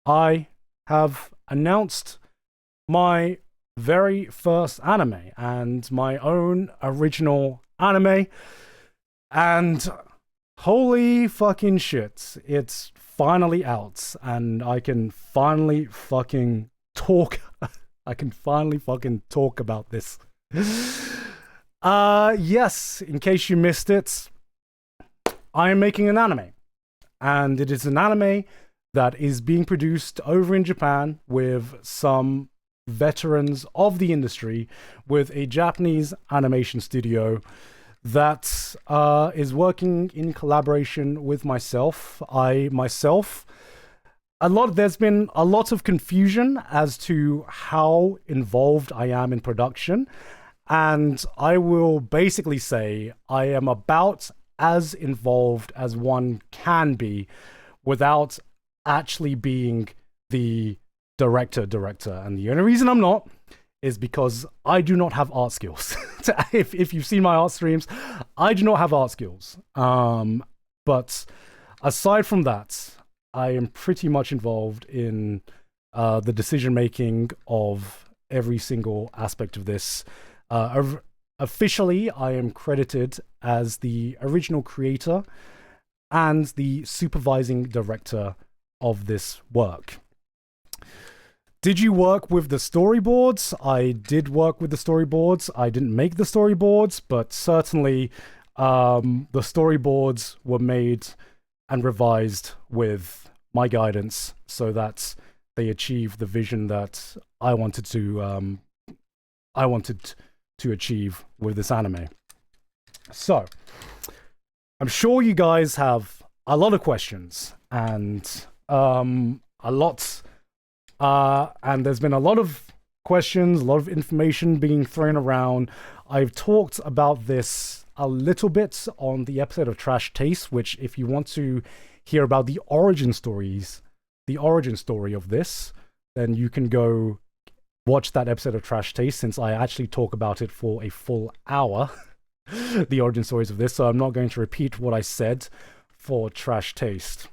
I have announced my very first anime and my own original anime. And holy fucking shit, it's finally out and I can finally fucking talk. I can finally fucking talk about this. Yes, in case you missed it, I am making an anime. And it is an anime that is being produced over in Japan with some veterans of the industry, with a Japanese animation studio that is working in collaboration with myself. There's been a lot of confusion as to how involved I am in production, and I will basically say I am about as involved as one can be without actually being the director. And the only reason I'm not is because I do not have art skills. if you've seen my art streams, I do not have art skills. But aside from that, I am pretty much involved in the decision making of every single aspect of this. Officially, I am credited as the original creator and the supervising director of this work. Did you work with the storyboards? I did work with the storyboards. I didn't make the storyboards, but certainly the storyboards were made and revised with my guidance so that they achieve the vision that I wanted to achieve with this anime. So, I'm sure you guys have a lot of questions and and there's been a lot of questions, a lot of information being thrown around. I've talked about this a little bit on the episode of Trash Taste, which if you want to hear about the origin story of this, then you can go watch that episode of Trash Taste, since I actually talk about it for a full hour, the origin stories of this, so I'm not going to repeat what I said for Trash Taste.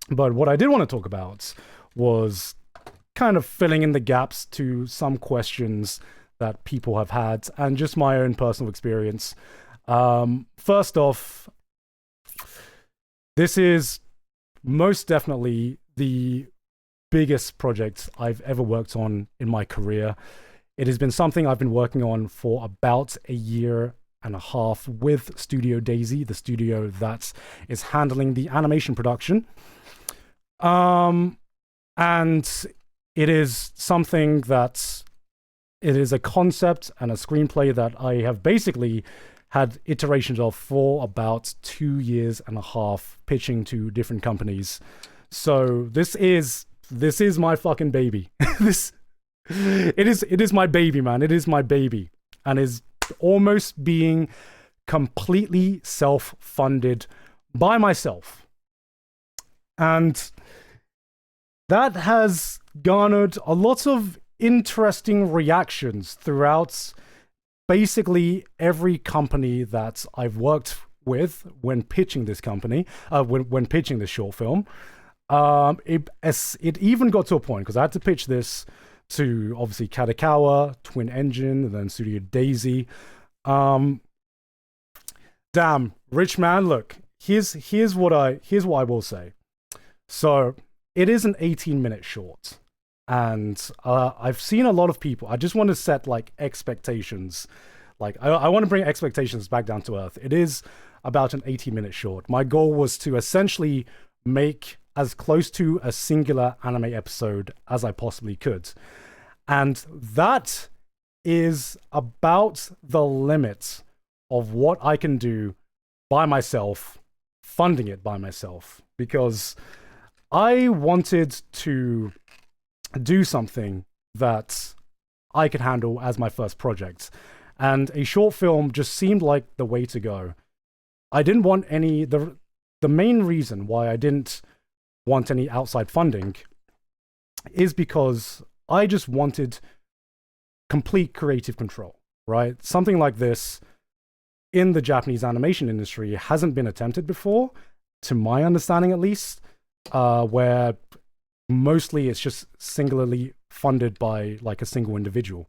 But what I did want to talk about was kind of filling in the gaps to some questions that people have had and just my own personal experience. First off, this is most definitely the biggest project I've ever worked on in my career. It has been something I've been working on for about a year and a half with Studio Daisy, the studio that is handling the animation production. And it is something that it is a concept and a screenplay that I have basically had iterations of for about 2 years and a half, pitching to different companies. So this is my fucking baby. It is my baby, man. It is my baby, and is almost being completely self-funded by myself. And that has garnered a lot of interesting reactions throughout basically every company that I've worked with when pitching this company, when pitching this short film. It even got to a point, because I had to pitch this to obviously Kadokawa, Twin Engine, and then Studio Daisy. Damn, rich man, look, here's what I will say. So it is an 18-minute short, and I've seen a lot of people. I just want to set like expectations. Like I want to bring expectations back down to earth. It is about an 18-minute short. My goal was to essentially make as close to a singular anime episode as I possibly could. And that is about the limit of what I can do by myself, funding it by myself, because I wanted to do something that I could handle as my first project. And a short film just seemed like the way to go. I didn't want any... The main reason why I didn't want any outside funding is because I just wanted complete creative control, right? Something like this in the Japanese animation industry hasn't been attempted before, to my understanding at least, where mostly it's just singularly funded by like a single individual.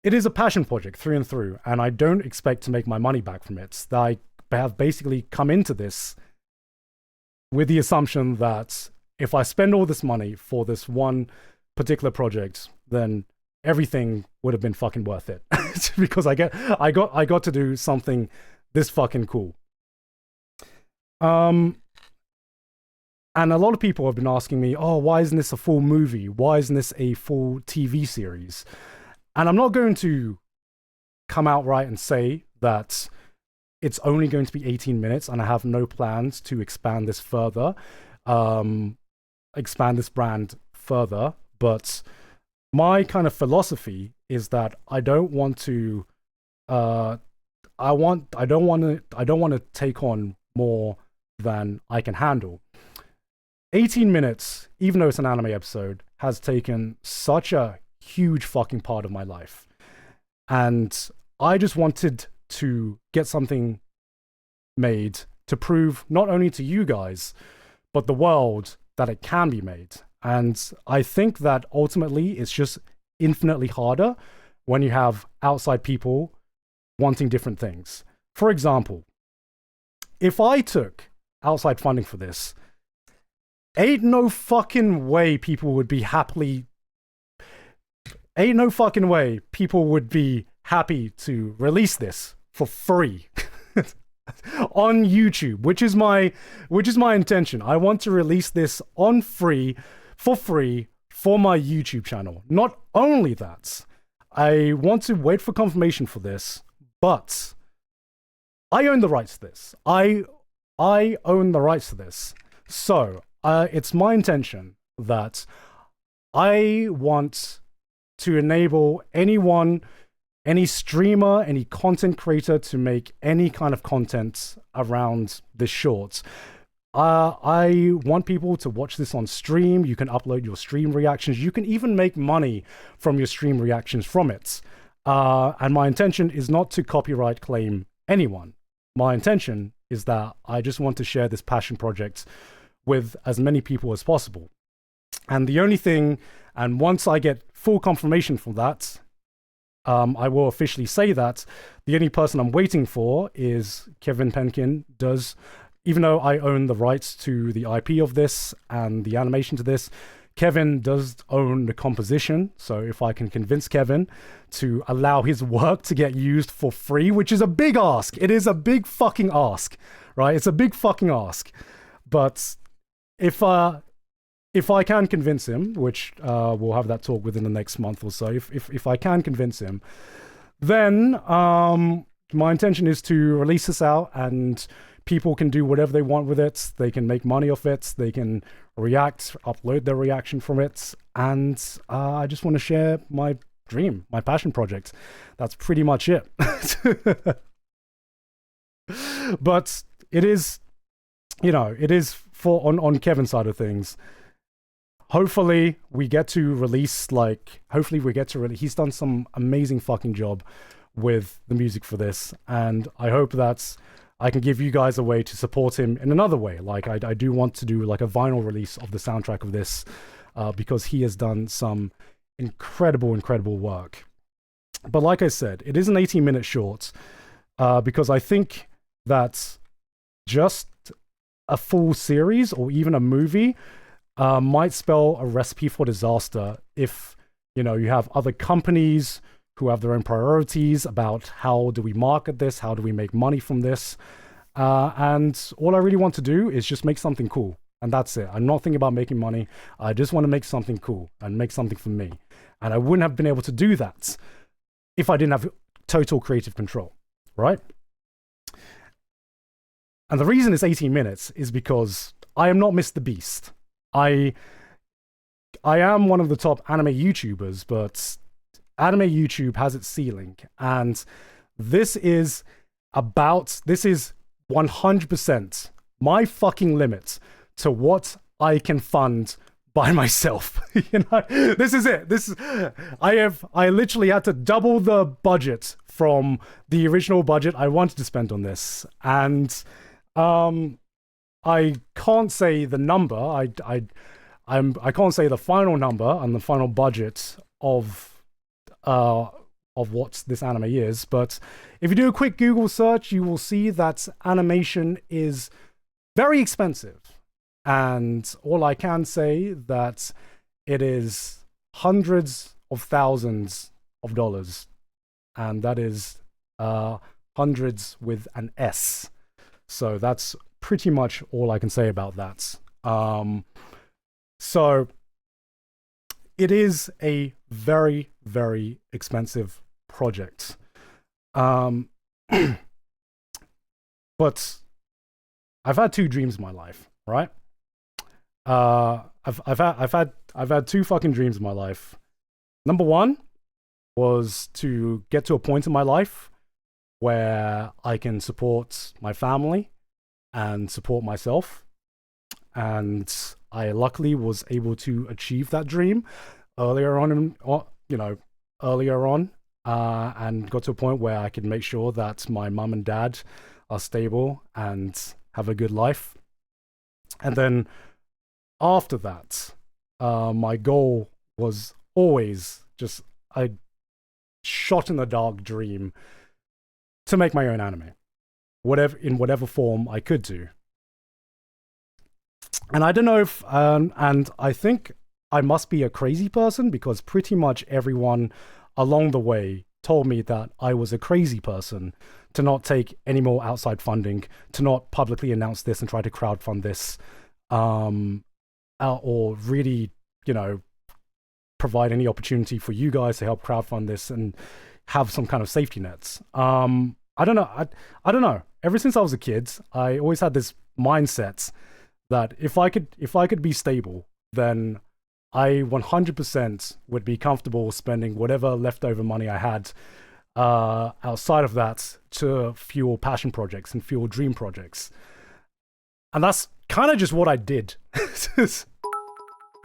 It is a passion project through and through, and I don't expect to make my money back from it. I have basically come into this with the assumption that if I spend all this money for this one particular project, then everything would have been fucking worth it. Because I got to do something this fucking cool. And a lot of people have been asking me, oh, why isn't this a full movie? Why isn't this a full TV series? And I'm not going to come out right and say that it's only going to be 18 minutes and I have no plans to expand this further, expand this brand further. But my kind of philosophy is that I don't want to take on more than I can handle. 18 minutes, even though it's an anime episode, has taken such a huge fucking part of my life. And I just wanted to get something made to prove not only to you guys, but the world that it can be made. And I think that ultimately it's just infinitely harder when you have outside people wanting different things. For example, if I took outside funding for this, ain't no fucking way people would be happy to release this for free on YouTube, which is my intention. I want to release this for free for my YouTube channel. Not only that, I want to wait for confirmation for this, but I own the rights to this. I own the rights to this. So it's my intention that I want to enable anyone, any streamer, any content creator to make any kind of content around this short. I want people to watch this on stream. You can upload your stream reactions. You can even make money from your stream reactions from it. And my intention is not to copyright claim anyone. My intention is that I just want to share this passion project with as many people as possible. And the only thing, and once I get full confirmation from that, I will officially say that the only person I'm waiting for is Kevin Penkin does, even though I own the rights to the IP of this and the animation to this, Kevin does own the composition. So if I can convince Kevin to allow his work to get used for free, which is a big ask. It is a big fucking ask, right? It's a big fucking ask. But if I can convince him, which we'll have that talk within the next month or so, if I can convince him, then my intention is to release this out and people can do whatever they want with it. They can make money off it. They can react, upload their reaction from it. And I just want to share my dream, my passion project. That's pretty much it. But it is, it is for on Kevin's side of things. Hopefully we get to release, he's done some amazing fucking job with the music for this. And I hope that I can give you guys a way to support him in another way. Like I do want to do like a vinyl release of the soundtrack of this because he has done some incredible work. But like I said, it is an 18-minute short because I think that just a full series or even a movie might spell a recipe for disaster if, you have other companies who have their own priorities about how do we market this, how do we make money from this. And all I really want to do is just make something cool. And that's it. I'm not thinking about making money. I just want to make something cool and make something for me. And I wouldn't have been able to do that if I didn't have total creative control, right? And the reason it's 18 minutes is because I am not Mr. Beast. I am one of the top anime YouTubers, but anime YouTube has its ceiling, and this is 100% my fucking limit to what I can fund by myself. This is it. I literally had to double the budget from the original budget I wanted to spend on this, and I can't say the number. I can't say the final number and the final budget of what this anime is, but if you do a quick Google search, you will see that animation is very expensive. And all I can say that it is hundreds of thousands of dollars, and that is hundreds with an S. So that's pretty much all I can say about that. So it is a very, very expensive project. But I've had two dreams in my life, right? I've had two fucking dreams in my life. Number one was to get to a point in my life where I can support my family and support myself. And I luckily was able to achieve that dream earlier on, and got to a point where I could make sure that my mum and dad are stable and have a good life. And then after that, my goal was always just a shot in the dark dream to make my own anime, in whatever form I could do. And I don't know if, and I think I must be a crazy person, because pretty much everyone along the way told me that I was a crazy person to not take any more outside funding, to not publicly announce this and try to crowdfund this, or really, provide any opportunity for you guys to help crowdfund this and have some kind of safety nets. I don't know. I don't know. Ever since I was a kid, I always had this mindset that if I could be stable, then I 100% would be comfortable spending whatever leftover money I had outside of that to fuel passion projects and fuel dream projects. And that's kind of just what I did.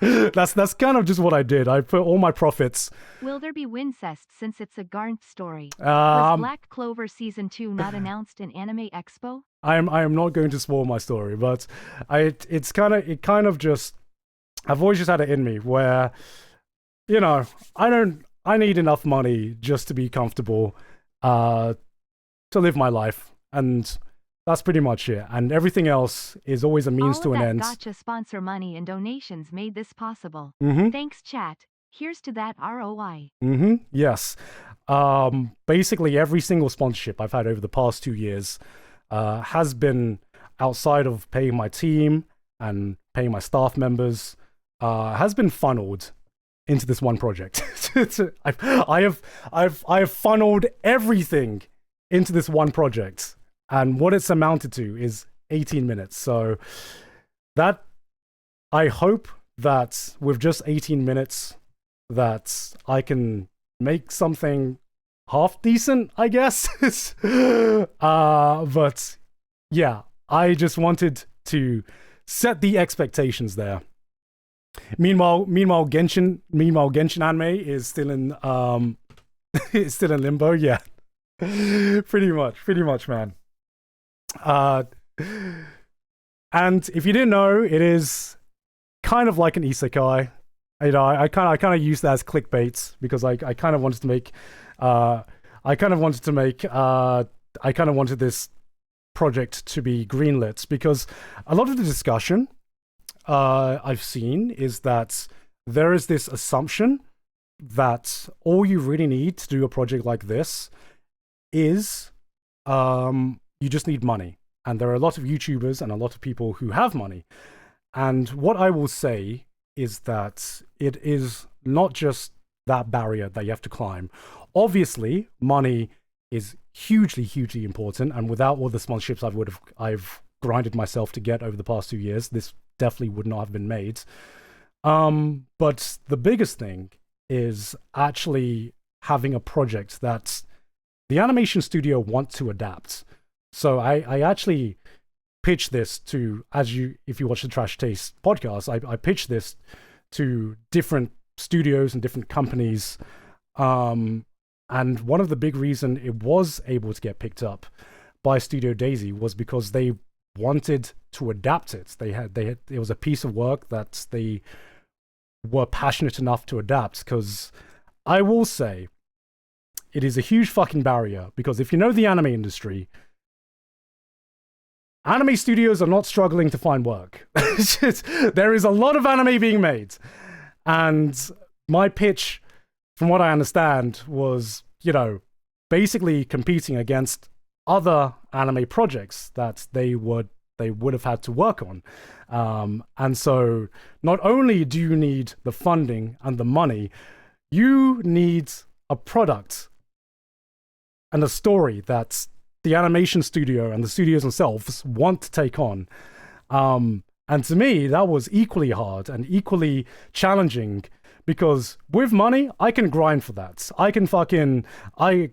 That's kind of just what I did. I put all my profits. Will there be Wincest since it's a Garnth story? Was Black Clover Season 2 not announced in Anime Expo? I am not going to spoil my story, but I've always just had it in me where, I need enough money just to be comfortable, to live my life, and that's pretty much it. And everything else is always a means to an end. All of that gotcha sponsor money and donations made this possible. Mm-hmm. Thanks, chat. Here's to that ROI. Mm-hmm. Yes. Basically, every single sponsorship I've had over the past 2 years has been outside of paying my team and paying my staff members, has been funneled into this one project. I have funneled everything into this one project, and what it's amounted to is 18 minutes. So that, I hope that with just 18 minutes that I can make something half decent, I guess. But yeah, I just wanted to set the expectations there. Meanwhile, Genshin anime is still in is still in limbo. Yeah, pretty much, man. And if you didn't know, it is kind of like an isekai. I kind of use that as clickbait because I kind of wanted this project to be greenlit, because a lot of the discussion I've seen is that there is this assumption that all you really need to do a project like this is you just need money. And there are a lot of YouTubers and a lot of people who have money. And what I will say is that it is not just that barrier that you have to climb. Obviously, money is hugely important, and without all the sponsorships I've grinded myself to get over the past 2 years, this definitely would not have been made. But the biggest thing is actually having a project that the animation studio want to adapt. So I actually pitched this to, if you watch the Trash Taste podcast, I pitched this to different studios and different companies. And one of the big reason it was able to get picked up by Studio Daisy was because they wanted to adapt it. It was a piece of work that they were passionate enough to adapt, because I will say it is a huge fucking barrier, because if you know the anime industry, anime studios are not struggling to find work. There is a lot of anime being made. And my pitch, from what I understand, was, basically competing against other anime projects that they would have had to work on. And so not only do you need the funding and the money, you need a product and a story that the animation studio and the studios themselves want to take on. And to me, that was equally hard and equally challenging, because with money, I can grind for that. I can I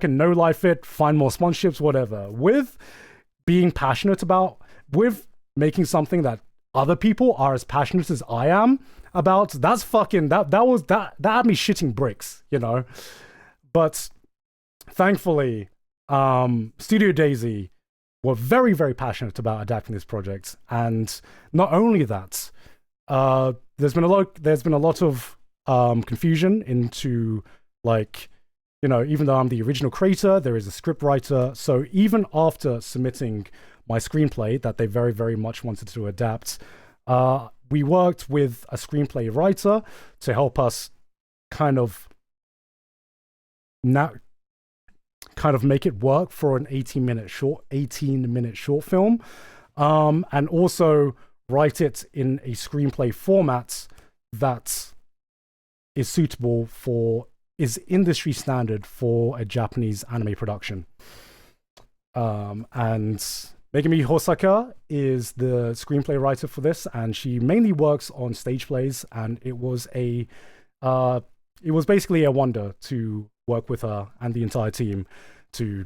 can no life it, find more sponsorships, whatever. With being passionate about, with making something that other people are as passionate as I am about, that's fucking, that had me shitting bricks, But thankfully, Studio Daisy were very, very passionate about adapting this project. And not only that, there's been a lot of confusion into, even though I'm the original creator, there is a script writer. So even after submitting my screenplay that they very, very much wanted to adapt, we worked with a screenplay writer to help us kind of make it work for an 18-minute short film, and also write it in a screenplay format that is industry standard for a Japanese anime production. And Megumi Hosaka is the screenplay writer for this, and she mainly works on stage plays, and it was basically a wonder to work with her and the entire team to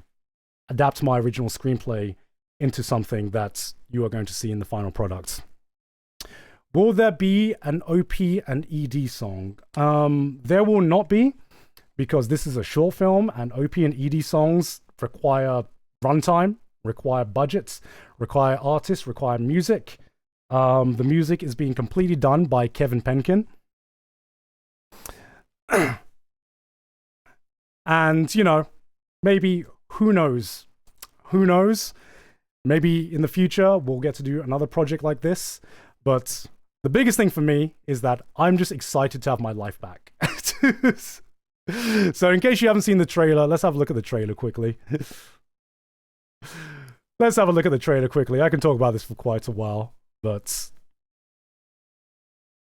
adapt my original screenplay into something that you are going to see in the final product. Will there be an OP and ED song? There will not be, because this is a short film, and OP and ED songs require runtime, require budgets, require artists, require music. The music is being completely done by Kevin Penkin. And, maybe, who knows? Maybe in the future we'll get to do another project like this. But the biggest thing for me is that I'm just excited to have my life back. So in case you haven't seen the trailer, let's have a look at the trailer quickly. I can talk about this for quite a while, but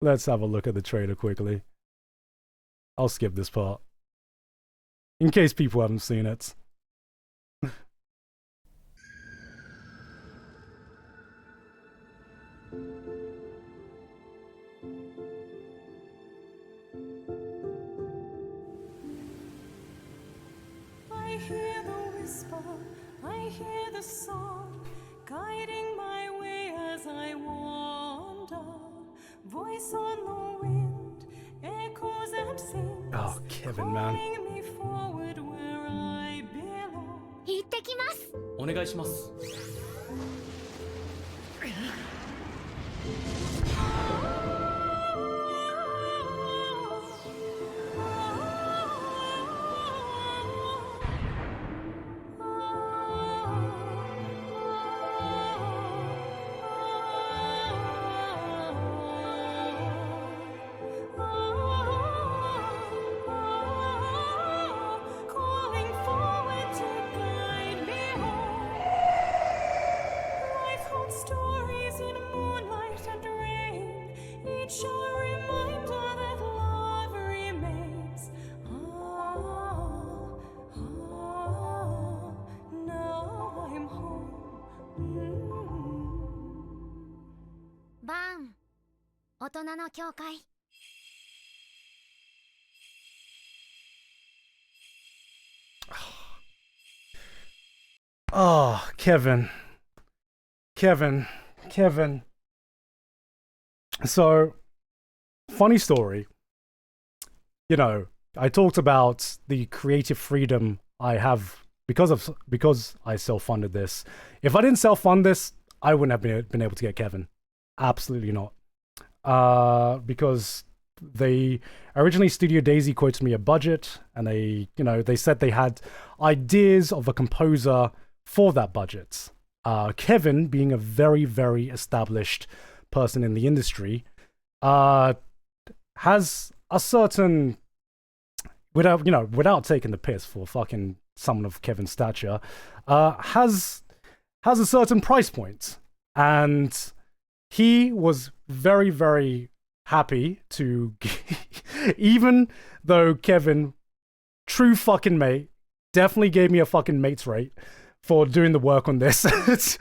let's have a look at the trailer quickly. I'll skip this part, in case people haven't seen it. I hear the whisper, I hear the song, guiding my way as I wander. Voice on the wind, echoes and sings. Oh, Kevin, man. Calling me forward where I belong. 行ってきます。お願いします。Calling forward to guide me home. Life holds stories in moonlight and rain, each a reminder that love remains. Now I'm home. バーン、大人の教会。Oh, Kevin. So, funny story. I talked about the creative freedom I have because I self-funded this. If I didn't self-fund this, I wouldn't have been able to get Kevin. Absolutely not. Because they originally Studio Daisy quoted me a budget, and they said they had ideas of a composer for that budget. Kevin, being a very, very established person in the industry, has a certain, without taking the piss for fucking someone of Kevin's stature, has a certain price point, and he was very, very happy to, even though Kevin, true fucking mate, definitely gave me a fucking mate's rate for doing the work on this.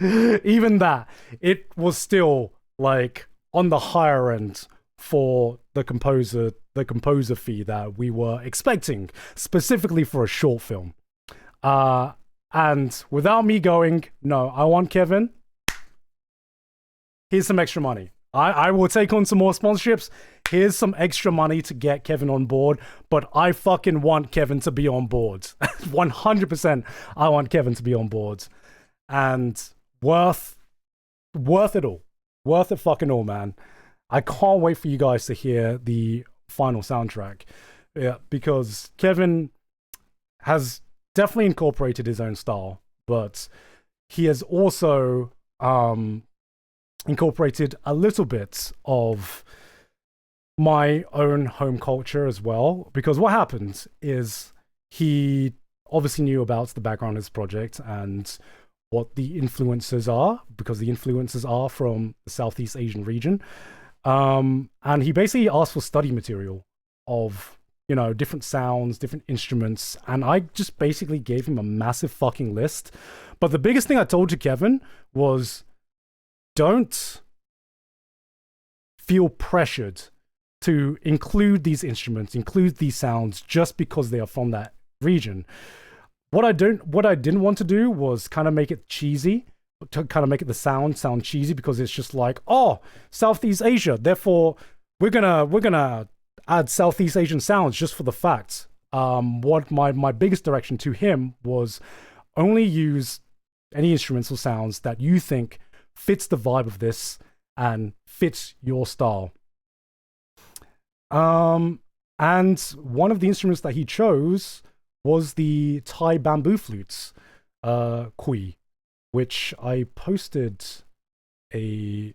Even that, it was still like on the higher end for the composer fee that we were expecting, specifically for a short film. And without me going, no, I want Kevin, here's some extra money. I will take on some more sponsorships. Here's some extra money to get Kevin on board, but I fucking want Kevin to be on board. 100% I want Kevin to be on board. And worth it all. Worth it fucking all, man. I can't wait for you guys to hear the final soundtrack. Yeah, because Kevin has definitely incorporated his own style, but he has also incorporated a little bit of my own home culture as well. Because what happened is he obviously knew about the background of this project and what the influences are, because the influences are from the Southeast Asian region. And he basically asked for study material of, different sounds, different instruments. And I just basically gave him a massive fucking list. But the biggest thing I told to Kevin was, don't feel pressured to include these instruments, include these sounds just because they are from that region. What I didn't want to do was kind of make it cheesy, to kind of make it the sound cheesy, because it's just like, oh, Southeast Asia, therefore we're gonna add Southeast Asian sounds just for the fact. What my biggest direction to him was, only use any instrumental sounds that you think fits the vibe of this and fits your style. And one of the instruments that he chose was the Thai bamboo flutes, kui, which I posted I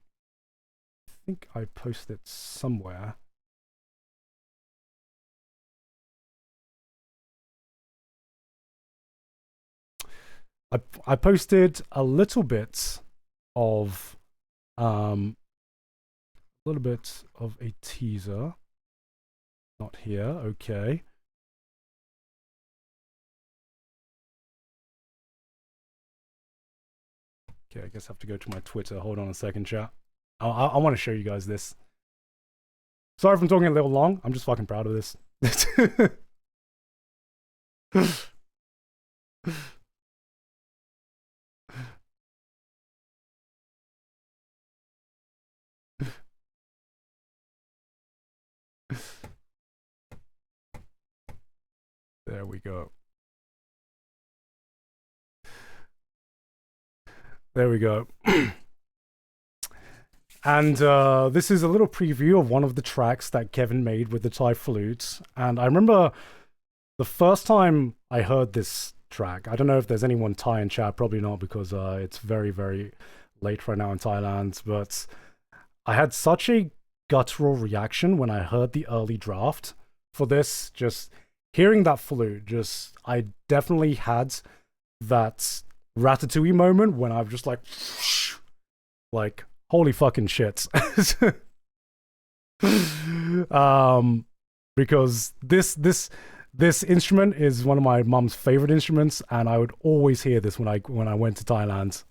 think I posted somewhere. I posted a little bit of a teaser. Not here, okay. Okay, I guess I have to go to my Twitter. Hold on a second, chat. I want to show you guys this. Sorry if I'm talking a little long. I'm just fucking proud of this. There we go. There we go. And this is a little preview of one of the tracks that Kevin made with the Thai flute. And I remember the first time I heard this track, I don't know if there's anyone Thai in chat, probably not, because it's very, very late right now in Thailand, but I had such a guttural reaction when I heard the early draft for this. Just hearing that flute, I definitely had that Ratatouille moment when I was just like, holy fucking shit. Because this instrument is one of my mum's favorite instruments, and I would always hear this when I went to Thailand.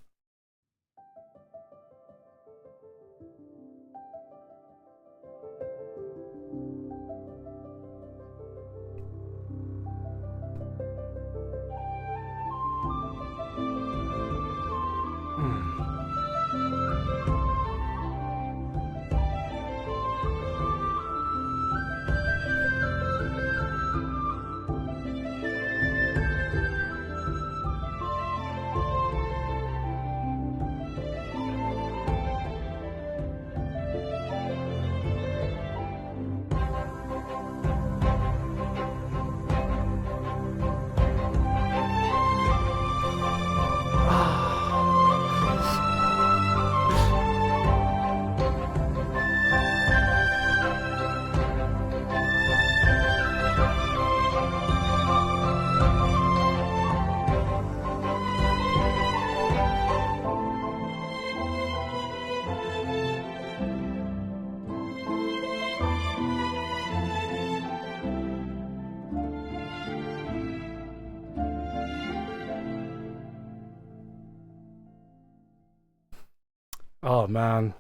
Oh man,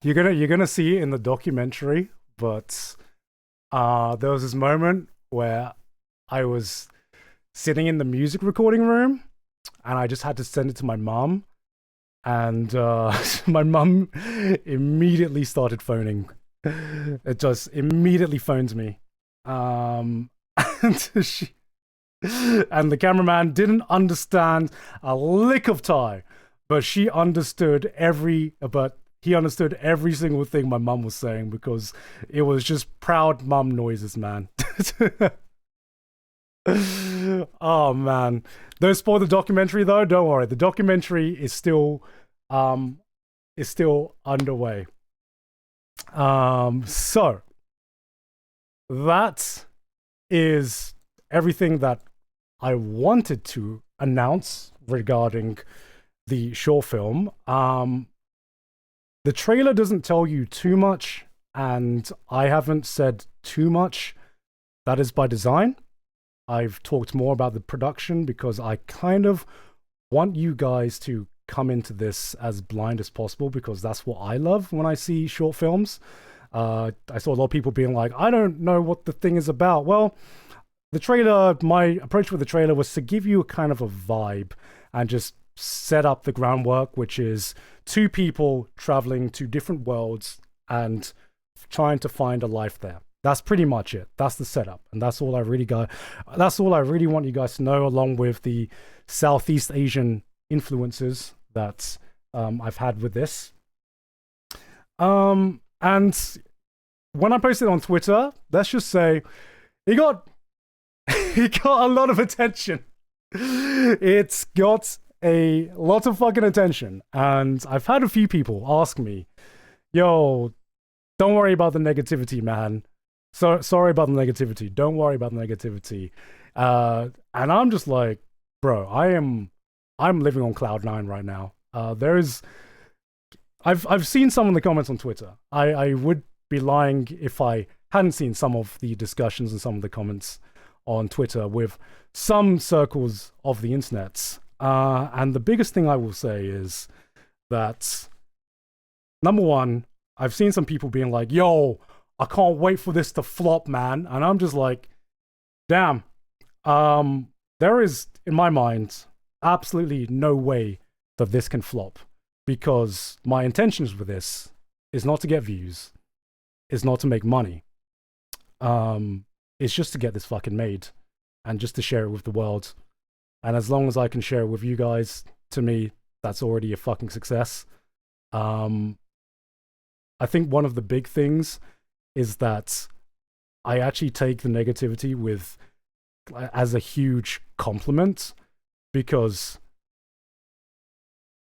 you're gonna see it in the documentary, but there was this moment where I was sitting in the music recording room, and I just had to send it to my mom, and my mum immediately started phoning. It just immediately phones me, and she and the cameraman didn't understand a lick of Thai, but he understood every single thing my mum was saying because it was just proud mum noises, man. Oh man, don't spoil the documentary though. Don't worry, the documentary um is still underway. So that is everything that I wanted to announce regarding the short film. The trailer doesn't tell you too much, and I haven't said too much. That is by design. I've talked more about the production because I kind of want you guys to come into this as blind as possible because that's what I love when I see short films. I saw a lot of people being like, I don't know what the thing is about. Well, my approach with the trailer was to give you a kind of a vibe and just set up the groundwork, which is two people traveling to different worlds and trying to find a life there. That's pretty much it. That's the setup, and that's all I really want you guys to know, along with the Southeast Asian influences that I've had with this. And when I posted on Twitter, let's just say it got a lot of attention. It's got a lot of fucking attention, and I've had a few people ask me, "Yo, don't worry about the negativity, man. So sorry about the negativity. Don't worry about the negativity." And I'm just like, bro, I'm living on cloud nine right now. I've seen some of the comments on Twitter. I would be lying if I hadn't seen some of the discussions and some of the comments on Twitter with some circles of the internet. And the biggest thing I will say is that, number one, I've seen some people being like, yo, I can't wait for this to flop, man. And I'm just like, damn. There is, in my mind, absolutely no way that this can flop, because my intentions with this is not to get views, is not to make money. It's just to get this fucking made and just to share it with the world. And as long as I can share it with you guys, to me, that's already a fucking success. I think one of the big things is that I actually take the negativity as a huge compliment, because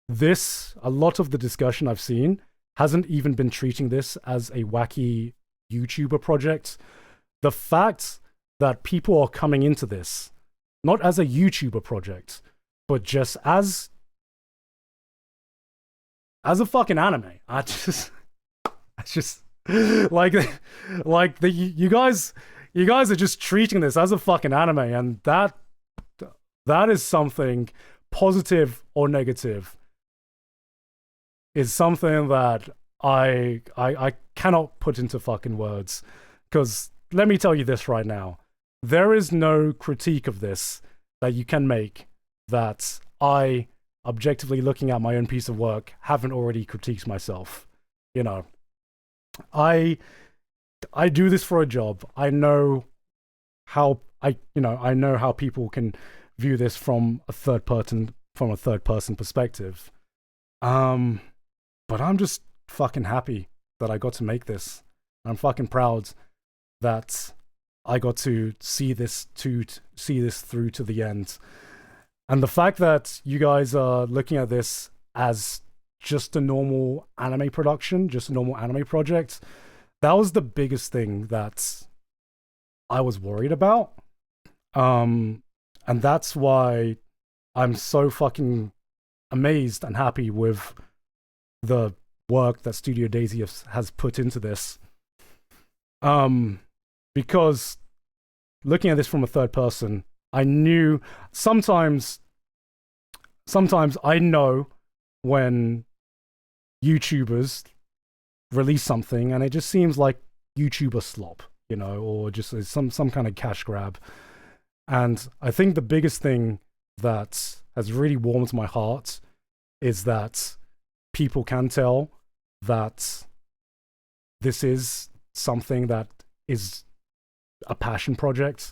a lot of the discussion I've seen hasn't even been treating this as a wacky YouTuber project. The fact that people are coming into this not as a YouTuber project, but just as a fucking anime. I just like you guys are just treating this as a fucking anime, and that is something, positive or negative, is something that I cannot put into fucking words. Because let me tell you this right now, there is no critique of this that you can make that I, objectively looking at my own piece of work, haven't already critiqued myself. You know, I do this for a job. I know how people can view this from a third person perspective. But I'm just fucking happy that I got to make this. I'm fucking proud that I got to see this through to the end. And the fact that you guys are looking at this as just a normal anime production, just a normal anime project, that was the biggest thing that I was worried about. And that's why I'm so fucking amazed and happy with the work that Studio Daisy has put into this. Because looking at this from a third person, I knew sometimes I know when YouTubers release something and it just seems like YouTuber slop, you know, or just some kind of cash grab. And I think the biggest thing that has really warmed my heart is that people can tell that this is something that is a passion project,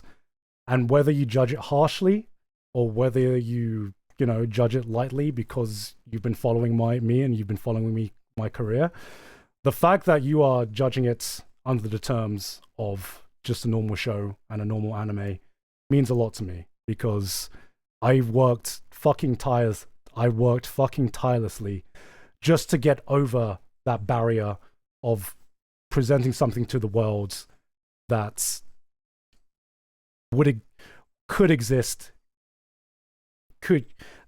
and whether you judge it harshly or whether you know, judge it lightly because you've been following me and you've been following my career, the fact that you are judging it under the terms of just a normal show and a normal anime means a lot to me, because I worked fucking tirelessly just to get over that barrier of presenting something to the world that could exist,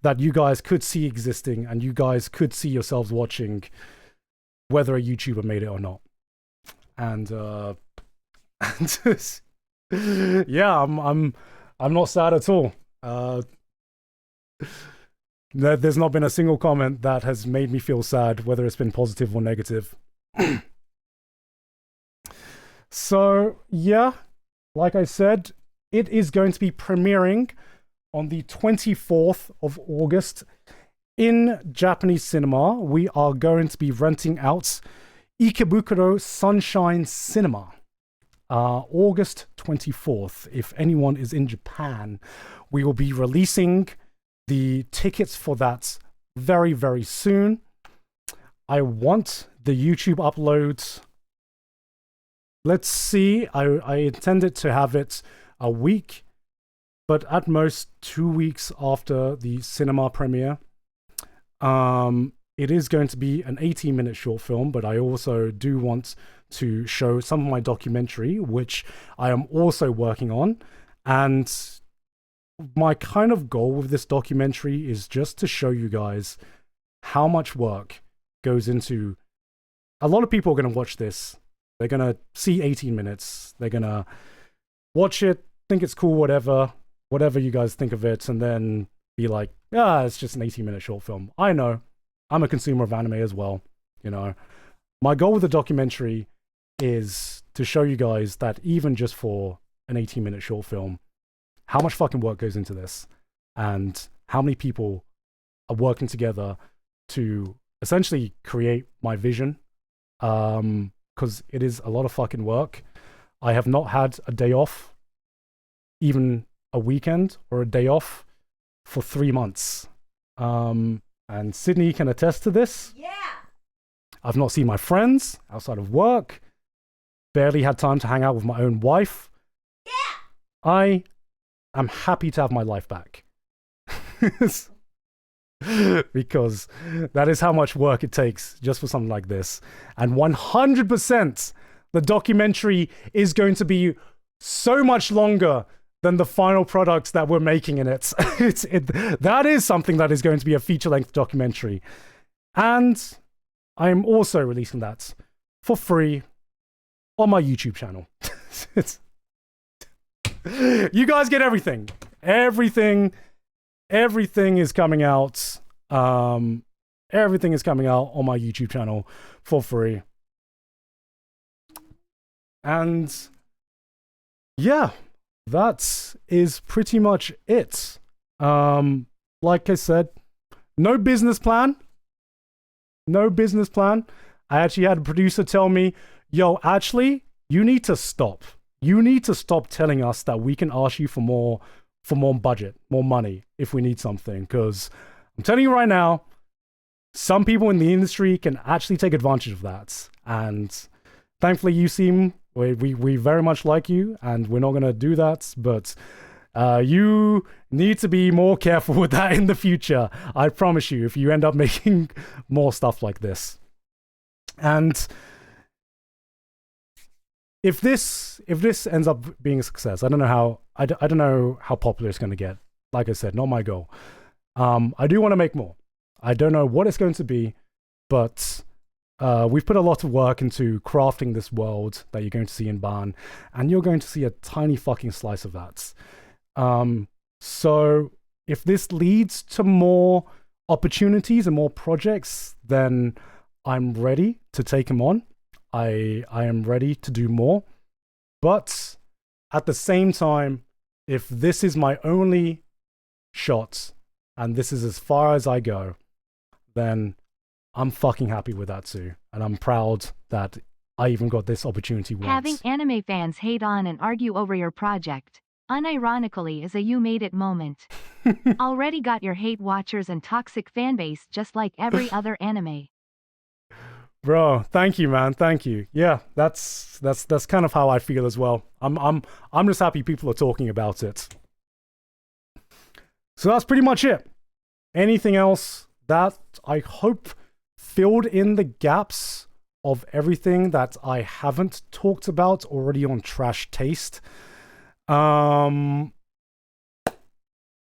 that you guys could see existing and you guys could see yourselves watching, whether a YouTuber made it or not. And yeah, I'm not sad at all. There's not been a single comment that has made me feel sad, whether it's been positive or negative. So yeah, like I said, it is going to be premiering on the 24th of August in Japanese cinema. We are going to be renting out Ikebukuro Sunshine Cinema. August 24th. If anyone is in Japan, we will be releasing the tickets for that very, very soon. I want the YouTube uploads. Let's see. I intended to have it a week, but at most 2 weeks after the cinema premiere. It is going to be an 18-minute short film, but I also do want to show some of my documentary, which I am also working on. And my kind of goal with this documentary is just to show you guys how much work goes into... A lot of people are going to watch this. They're going to see 18 minutes. They're going to watch it, think it's cool, whatever you guys think of it, and then be like, it's just an 18-minute short film. I know. I'm a consumer of anime as well, you know. My goal with the documentary is to show you guys that even just for an 18-minute short film, how much fucking work goes into this, and how many people are working together to essentially create my vision, because it is a lot of fucking work. I have not had a day off, even a weekend or a day off, for 3 months. And Sydney can attest to this. Yeah. I've not seen my friends outside of work. Barely had time to hang out with my own wife. Yeah. I am happy to have my life back. Because that is how much work it takes just for something like this. And 100% the documentary is going to be so much longer than the final product that we're making in it. That is something that is going to be a feature-length documentary. And I'm also releasing that for free on my YouTube channel. You guys get everything. Everything is coming out. Everything is coming out on my YouTube channel for free. And yeah, that is pretty much it. Like I said, no business plan. No business plan. I actually had a producer tell me, yo, actually, you need to stop. You need to stop telling us that we can ask you for more budget, more money if we need something. Because I'm telling you right now, some people in the industry can actually take advantage of that. And thankfully, you seem... We very much like you, and we're not going to do that, but you need to be more careful with that in the future. I promise you, if you end up making more stuff like this. And if this ends up being a success, I don't know how popular it's going to get. Like I said, not my goal. I do want to make more. I don't know what it's going to be, but we've put a lot of work into crafting this world that you're going to see in Bâan, and you're going to see a tiny fucking slice of that. So if this leads to more opportunities and more projects, then I'm ready to take him on. I am ready to do more. But at the same time, if this is my only shot and this is as far as I go, then I'm fucking happy with that too. And I'm proud that I even got this opportunity once. Having anime fans hate on and argue over your project, unironically, is a you made it moment. Already got your hate watchers and toxic fanbase just like every other anime. Bro, thank you, man. Thank you. Yeah, that's kind of how I feel as well. I'm just happy people are talking about it. So that's pretty much it. Anything else that I hope filled in the gaps of everything that I haven't talked about already on Trash Taste? I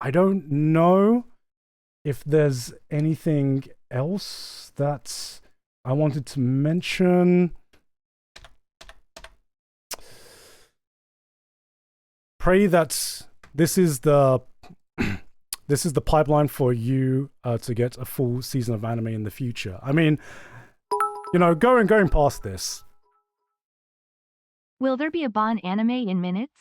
don't know if there's anything else that I wanted to mention. Pray that this is the this is the pipeline for you to get a full season of anime in the future. I mean, you know, going past this. Will there be a Bâan anime in minutes?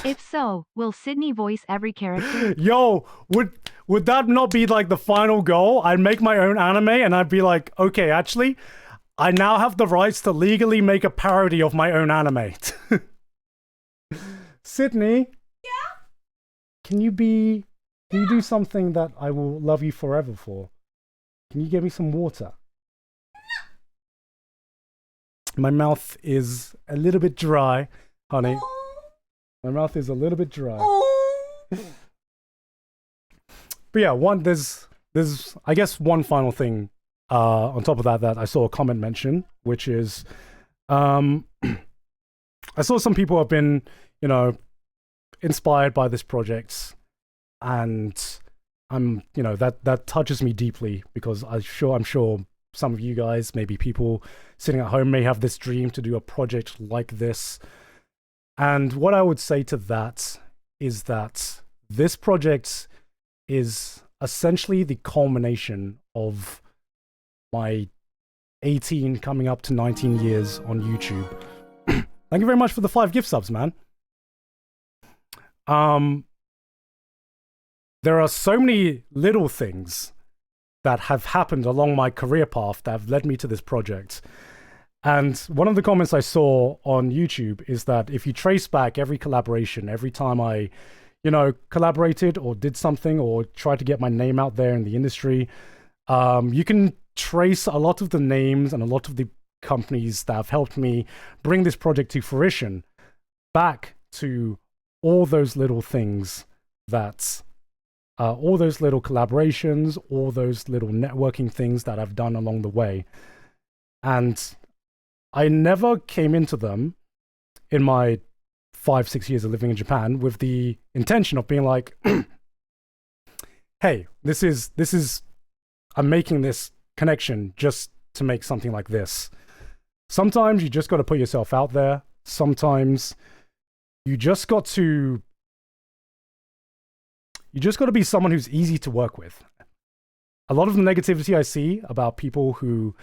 If so, will Sydney voice every character? Yo, would that not be like the final goal? I'd make my own anime and I'd be like, okay, actually, I now have the rights to legally make a parody of my own anime. Sydney? Yeah? Can you do something that I will love you forever for? Can you get me some water? My mouth is a little bit dry, honey. My mouth is a little bit dry. But yeah, there's I guess one final thing on top of that I saw a comment mention, which is I saw some people have been, you know, inspired by this project, and I'm, you know, that touches me deeply, because I'm sure some of you guys, maybe people sitting at home, may have this dream to do a project like this. And what I would say to that is that this project is essentially the culmination of my 18 coming up to 19 years on YouTube. Thank you very much for the 5 gift subs, man. There are so many little things that have happened along my career path that have led me to this project. And one of the comments I saw on YouTube is that if you trace back every collaboration, every time I, you know, collaborated or did something or tried to get my name out there in the industry, you can trace a lot of the names and a lot of the companies that have helped me bring this project to fruition back to all those little things that, all those little collaborations, all those little networking things that I've done along the way. And I never came into them in my 5-6 years of living in Japan with the intention of being like, hey, this is, I'm making this connection just to make something like this. Sometimes you just got to put yourself out there. Sometimes you just got to be someone who's easy to work with. A lot of the negativity I see about people who,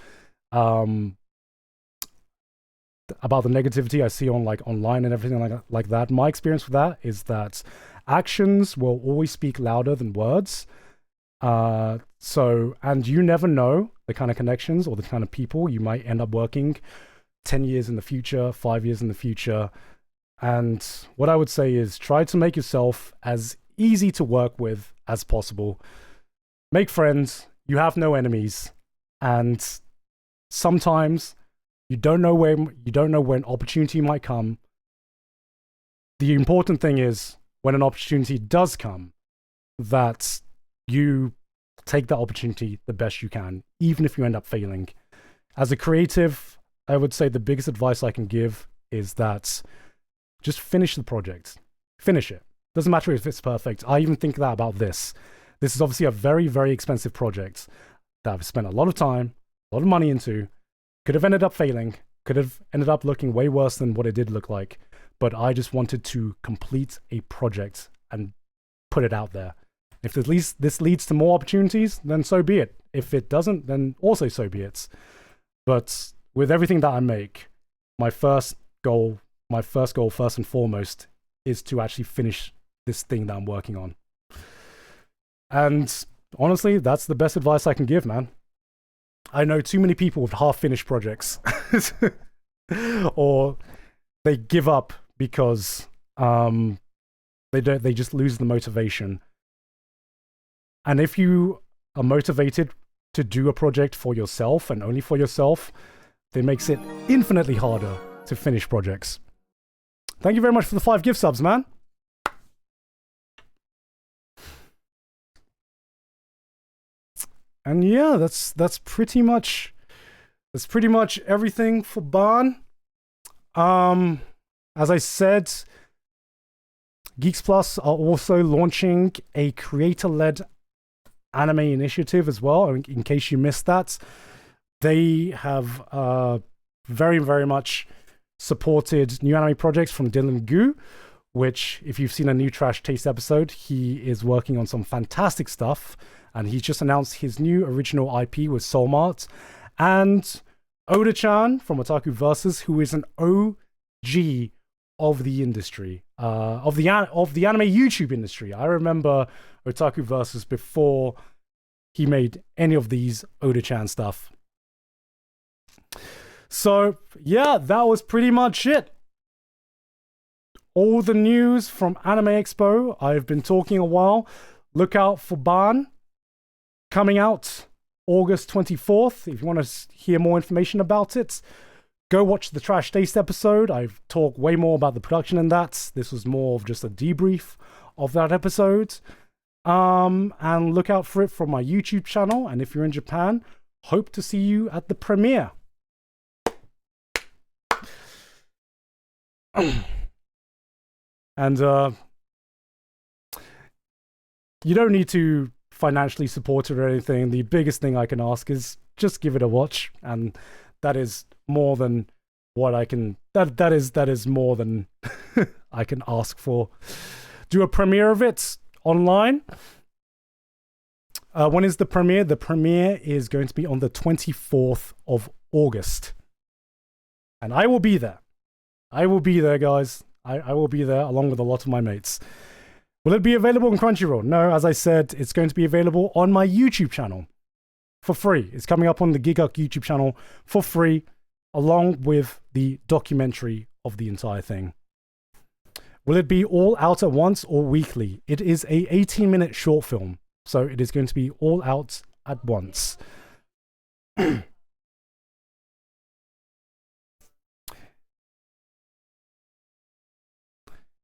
about the negativity I see on like online and everything like that, my experience with that is that actions will always speak louder than words. And you never know the kind of connections or the kind of people you might end up working 10 years in the future, 5 years in the future. And what I would say is try to make yourself as easy to work with as possible. Make friends. You have no enemies. And sometimes you don't know when opportunity might come. The important thing is when an opportunity does come, that you take that opportunity the best you can, even if you end up failing. As a creative, I would say the biggest advice I can give is that just finish the project. Finish it. Doesn't matter if it's perfect. I even think that about this. This is obviously a very, very expensive project that I've spent a lot of time, a lot of money into. Could have ended up failing, could have ended up looking way worse than what it did look like, but I just wanted to complete a project and put it out there. If this leads to more opportunities, then so be it. If it doesn't, then also so be it. But with everything that I make, my first goal, first and foremost, is to actually finish this thing that I'm working on. And honestly, that's the best advice I can give, man. I know too many people with half-finished projects, or they give up because they just lose the motivation. And if you are motivated to do a project for yourself and only for yourself, it makes it infinitely harder to finish projects. Thank you very much for the 5 gift subs, man. And yeah, that's pretty much everything for Bâan. As I said, Geeks Plus are also launching a creator-led anime initiative as well. In case you missed that, they have very, very much supported new anime projects from Dylan Gu, which, if you've seen a new Trash Taste episode, he is working on some fantastic stuff. And he's just announced his new original IP with Soulmart. And Oda-chan from Otaku Versus, who is an OG of the industry, of the anime YouTube industry. I remember Otaku Versus before he made any of these Oda-chan stuff. So yeah, that was pretty much it. All the news from Anime Expo. I've been talking a while. Look out for Bâan coming out August 24th. If you want to hear more information about it, go watch the Trash Taste episode. I've talked way more about the production in that. This was more of just a debrief of that episode. And look out for it from my YouTube channel. And if you're in Japan, hope to see you at the premiere. And you don't need to financially support it or anything. The biggest thing I can ask is just give it a watch, and that is more than what I can. That is more than I can ask for. Do a premiere of it online. When is the premiere? The premiere is going to be on the 24th of August, and I will be there. I will be there, guys. I will be there along with a lot of my mates. Will it be available on Crunchyroll? No, as I said, it's going to be available on my YouTube channel for free. It's coming up on the Gigguk YouTube channel for free, along with the documentary of the entire thing. Will it be all out at once or weekly? It is a 18-minute short film, so it is going to be all out at once.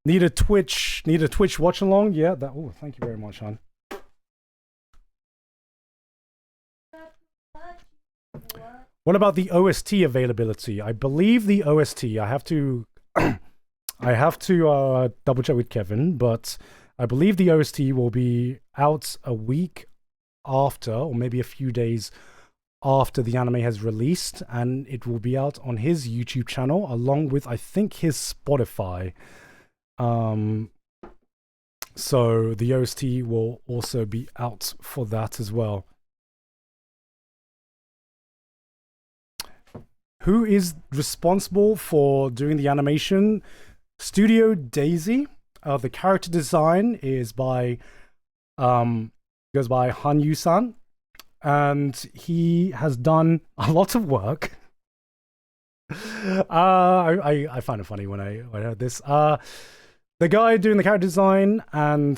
Need a Twitch watch along? Yeah, that. Oh, thank you very much, hon. What about the OST availability? I believe the OST. I have to double check with Kevin, but I believe the OST will be out a week after, or maybe a few days after the anime has released, and it will be out on his YouTube channel along with, I think, his Spotify. So the OST will also be out for that as well. Who is responsible for doing the animation? Studio Daisy. The character design is by goes by Han Yu-san, and he has done a lot of work. I find it funny when I heard this. The guy doing the character design and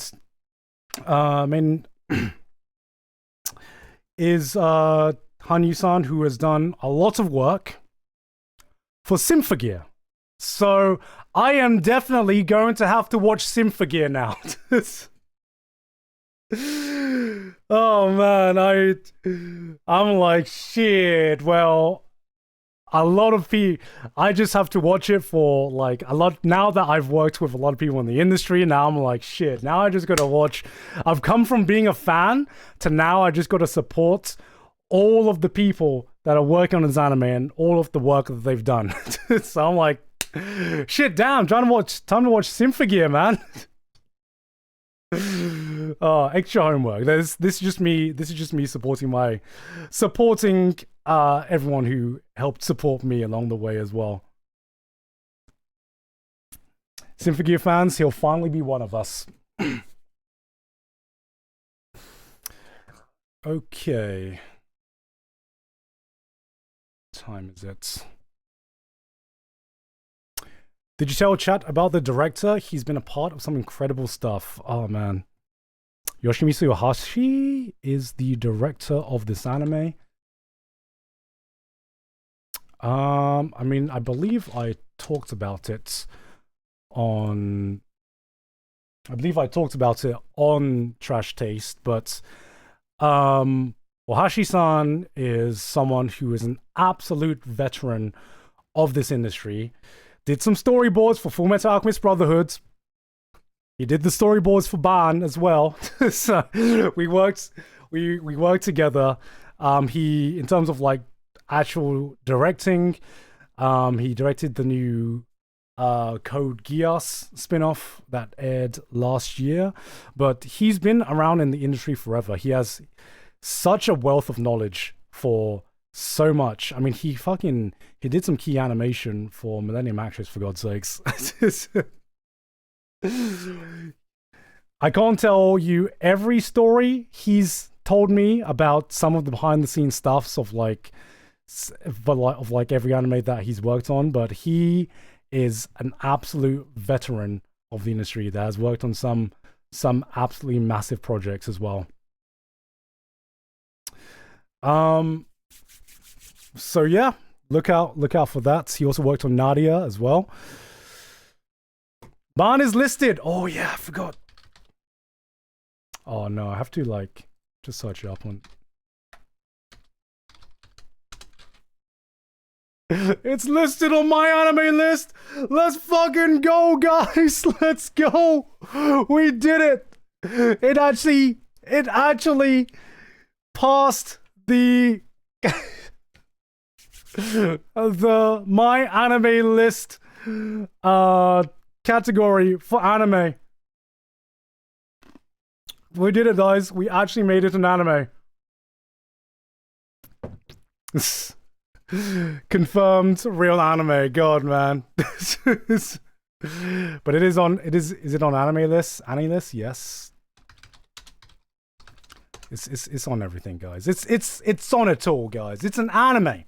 is Han Yu-san, who has done a lot of work for Symphogear. So I am definitely going to have to watch Symphogear now. Oh man, I'm like, shit. Well, a lot of people, I just have to watch it for like a lot. Now that I've worked with a lot of people in the industry, now I'm like, shit, now I just got to watch. I've come from being a fan to now I just got to support all of the people that are working on this anime and all of the work that they've done. So I'm like, shit, damn, time to watch Symphogear, man. Extra homework. This is just me. This is just me supporting everyone who helped support me along the way as well. Symphogear fans, he'll finally be one of us. Okay. What time is it? Did you tell chat about the director? He's been a part of some incredible stuff. Oh man. Yoshimitsu Yohashi is the director of this anime. I mean, I believe I talked about it on Trash Taste, but Ohashi-san is someone who is an absolute veteran of this industry. Did some storyboards for Fullmetal Alchemist Brotherhood. He did the storyboards for Bâan as well. So we worked together. He, in terms of like actual directing, he directed the new Code Geass spin-off that aired last year, but he's been around in the industry forever. He has such a wealth of knowledge for so much. I mean, he did some key animation for Millennium Actress, for God's sakes. I can't tell you every story he's told me about some of the behind-the-scenes stuffs of like every anime that he's worked on, but he is an absolute veteran of the industry that has worked on some absolutely massive projects as well. So yeah, look out for that. He also worked on Nadia as well. Bâan is listed. Oh yeah, I forgot. Oh no, I have to like just search it up on. It's listed on my anime list. Let's fucking go, guys. Let's go. We did it. It actually passed the the my anime list category for anime. We did it, guys. We actually made it an anime. Confirmed real anime. God, man. But it is on. Is it on anime list? Anime list? Yes. It's on everything, guys. It's on it all, guys. It's an anime.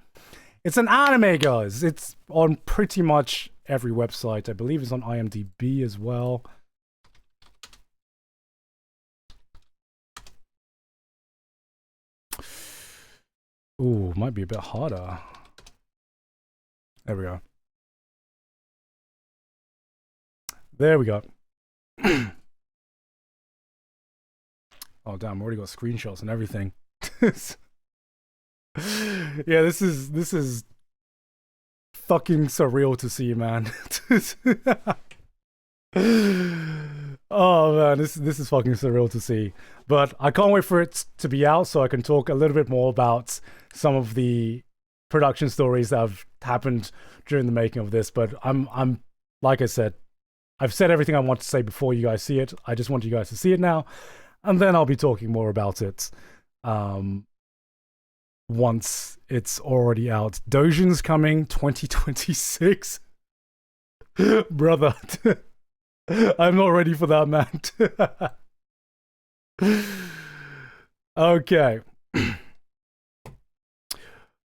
It's an anime, guys. It's on pretty much every website. I believe it's on IMDb as well. Ooh, might be a bit harder. There we go. There we go. Oh damn, I already got screenshots and everything. Yeah, this is fucking surreal to see, man. Oh man, this is fucking surreal to see. But I can't wait for it to be out so I can talk a little bit more about some of the production stories that have happened during the making of this. But I'm like I said, I've said everything I want to say before you guys see it. I just want you guys to see it now, and then I'll be talking more about it once it's already out. Dojin's coming 2026. Brother. I'm not ready for that, man. Okay.